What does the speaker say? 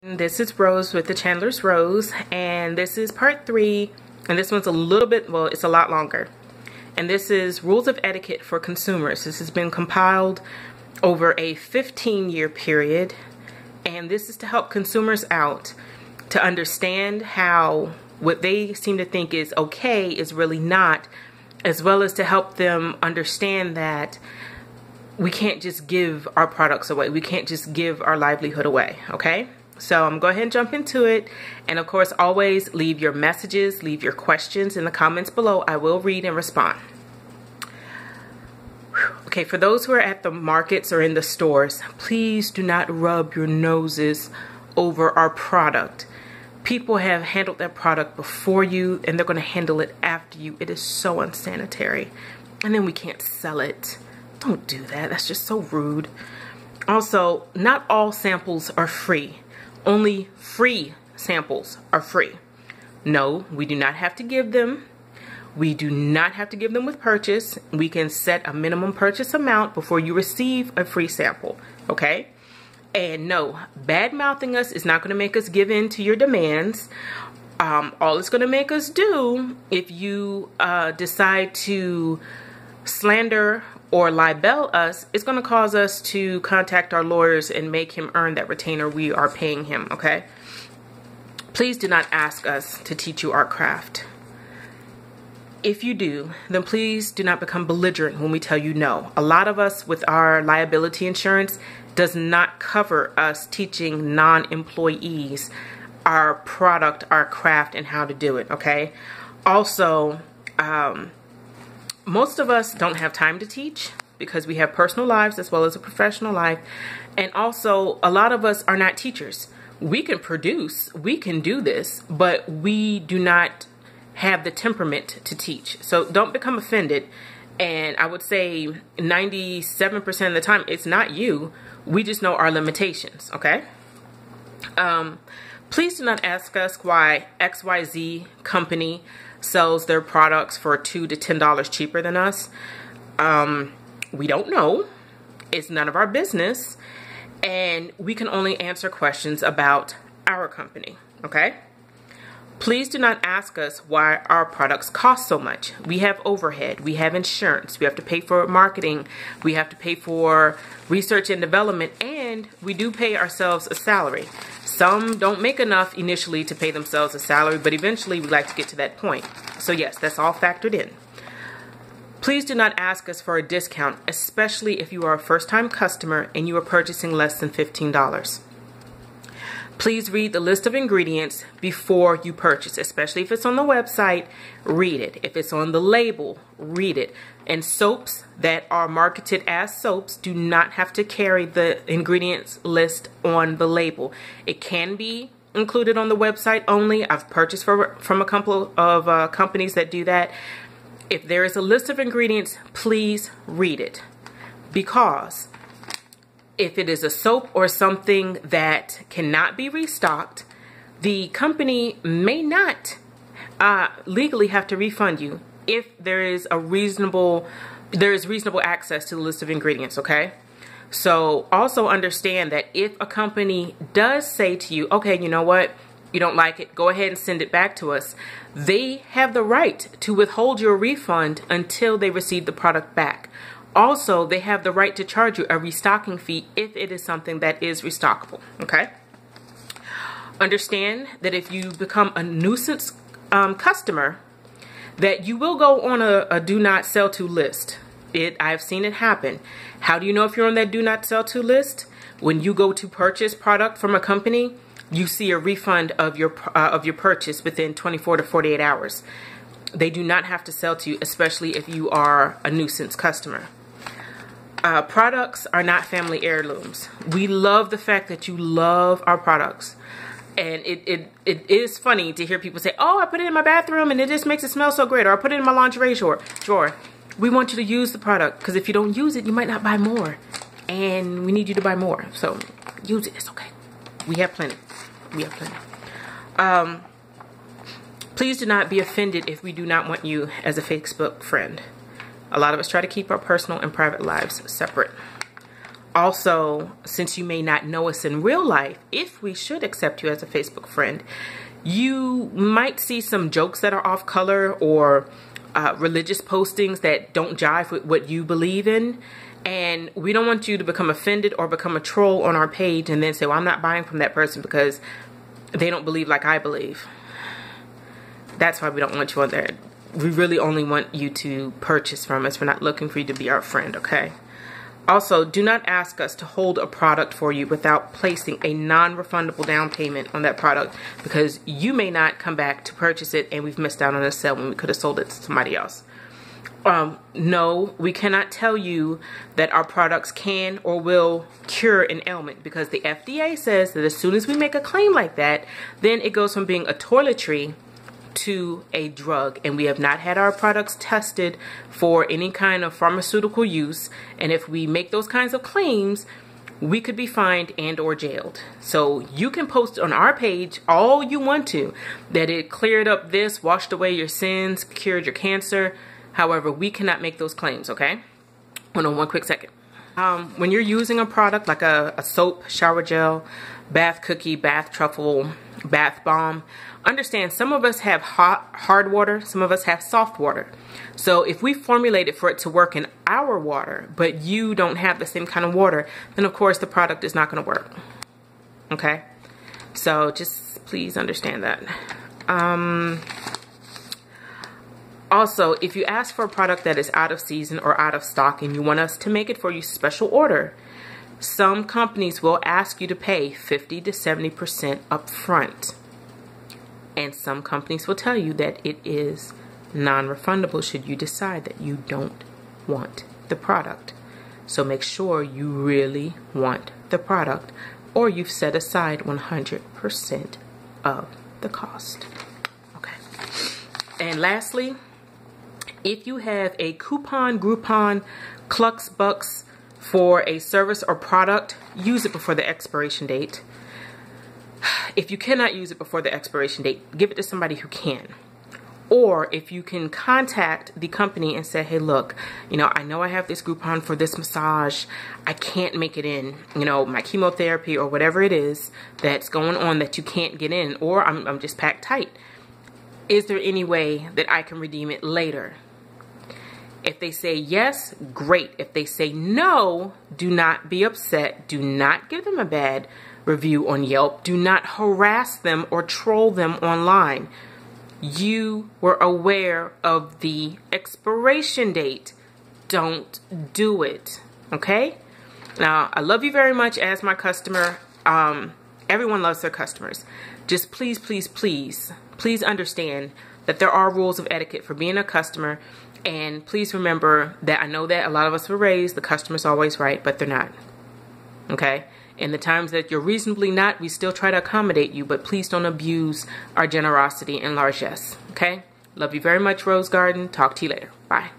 This is Rose with the Chandler's Rose, and this is part 3, and this one's a little bit, well, it's a lot longer. And this is Rules of Etiquette for Consumers. This has been compiled over a 15-year period, and this is to help consumers out to understand how what they seem to think is okay is really not, as well as to help them understand that we can't just give our products away. We can't just give our livelihood away, okay? So I'm going to go ahead and jump into it. And of course, always leave your messages, leave your questions in the comments below. I will read and respond. Okay, for those who are at the markets or in the stores, please do not rub your noses over our product. People have handled that product before you, and they're going to handle it after you. It is so unsanitary. And then we can't sell it. Don't do that. That's just so rude. Also, not all samples are free. Only free samples are free. No, we do not have to give them. We do not have to give them with purchase. We can set a minimum purchase amount before you receive a free sample, okay? And no, bad mouthing us is not going to make us give in to your demands. All it's going to make us do, if you decide to slander or libel us, it's going to cause us to contact our lawyers and make him earn that retainer we are paying him, okay? Please do not ask us to teach you our craft. If you do, then please do not become belligerent when we tell you no. A lot of us with our liability insurance does not cover us teaching non-employees our product, our craft, and how to do it, okay? Also, most of us don't have time to teach because we have personal lives as well as a professional life. And also, a lot of us are not teachers. We can produce, we can do this, but we do not have the temperament to teach. So don't become offended. And I would say 97% of the time, it's not you. We just know our limitations, okay? Please do not ask us why XYZ company sells their products for $2 to $10 cheaper than us. We don't know. It's none of our business. And we can only answer questions about our company, okay? Please do not ask us why our products cost so much. We have overhead, we have insurance, we have to pay for marketing, we have to pay for research and development, and we do pay ourselves a salary. Some don't make enough initially to pay themselves a salary, but eventually we like to get to that point. So yes, that's all factored in. Please do not ask us for a discount, especially if you are a first-time customer and you are purchasing less than $15. Please read the list of ingredients before you purchase, especially if it's on the website, read it. If it's on the label, read it. And soaps that are marketed as soaps do not have to carry the ingredients list on the label. It can be included on the website only. I've purchased from a couple of companies that do that. If there is a list of ingredients, please read it, because if it is a soap or something that cannot be restocked, the company may not legally have to refund you if there is reasonable access to the list of ingredients, okay? So also understand that if a company does say to you, okay, you know what, you don't like it, go ahead and send it back to us, they have the right to withhold your refund until they receive the product back. Also, they have the right to charge you a restocking fee if it is something that is restockable, okay? Understand that if you become a nuisance customer, that you will go on a do not sell to list. I've seen it happen. How do you know if you're on that do not sell to list? When you go to purchase product from a company, you see a refund of your purchase within 24 to 48 hours. They do not have to sell to you, especially if you are a nuisance customer. Products are not family heirlooms. We love the fact that you love our products. And it is funny to hear people say, oh, I put it in my bathroom and it just makes it smell so great. Or I put it in my lingerie drawer. We want you to use the product, because if you don't use it, you might not buy more. And we need you to buy more. So use it. It's okay. We have plenty. We have plenty. Please do not be offended if we do not want you as a Facebook friend. A lot of us try to keep our personal and private lives separate. Also, since you may not know us in real life, if we should accept you as a Facebook friend, you might see some jokes that are off color or religious postings that don't jive with what you believe in. And we don't want you to become offended or become a troll on our page and then say, well, I'm not buying from that person because they don't believe like I believe. That's why we don't want you on there. We really only want you to purchase from us. We're not looking for you to be our friend, okay? Also, do not ask us to hold a product for you without placing a non-refundable down payment on that product, because you may not come back to purchase it and we've missed out on a sale when we could have sold it to somebody else. No, we cannot tell you that our products can or will cure an ailment, because the FDA says that as soon as we make a claim like that, then it goes from being a toiletry to a drug, and we have not had our products tested for any kind of pharmaceutical use. And if we make those kinds of claims, we could be fined and or jailed. So you can post on our page all you want to that it cleared up this, washed away your sins, cured your cancer. However, we cannot make those claims, okay? Hold on one quick second. When you're using a product like a soap, shower gel, bath cookie, bath truffle, bath bomb, understand some of us have hard water, some of us have soft water. So if we formulate it for it to work in our water, but you don't have the same kind of water, then of course the product is not going to work. Okay? So just please understand that. Also, if you ask for a product that is out of season or out of stock and you want us to make it for you special order, some companies will ask you to pay 50 to 70% up front. And some companies will tell you that it is non-refundable should you decide that you don't want the product. So make sure you really want the product, or you've set aside 100% of the cost. Okay. And lastly, if you have a coupon, Groupon, Clucks, Bucks for a service or product, use it before the expiration date. If you cannot use it before the expiration date, give it to somebody who can. Or if you can contact the company and say, hey, look, I know I have this Groupon for this massage. I can't make it in, my chemotherapy or whatever it is that's going on that you can't get in, or I'm just packed tight. Is there any way that I can redeem it later? If they say yes, great. If they say no, do not be upset. Do not give them a bad review on Yelp. Do not harass them or troll them online. You were aware of the expiration date. Don't do it. Okay? Now, I love you very much as my customer. Everyone loves their customers. Just please, please, please, please understand that there are rules of etiquette for being a customer. And please remember that I know that a lot of us were raised, the customer's always right, but they're not. Okay? In the times that you're reasonably not, we still try to accommodate you, but please don't abuse our generosity and largesse. Okay? Love you very much, Rose Garden. Talk to you later. Bye.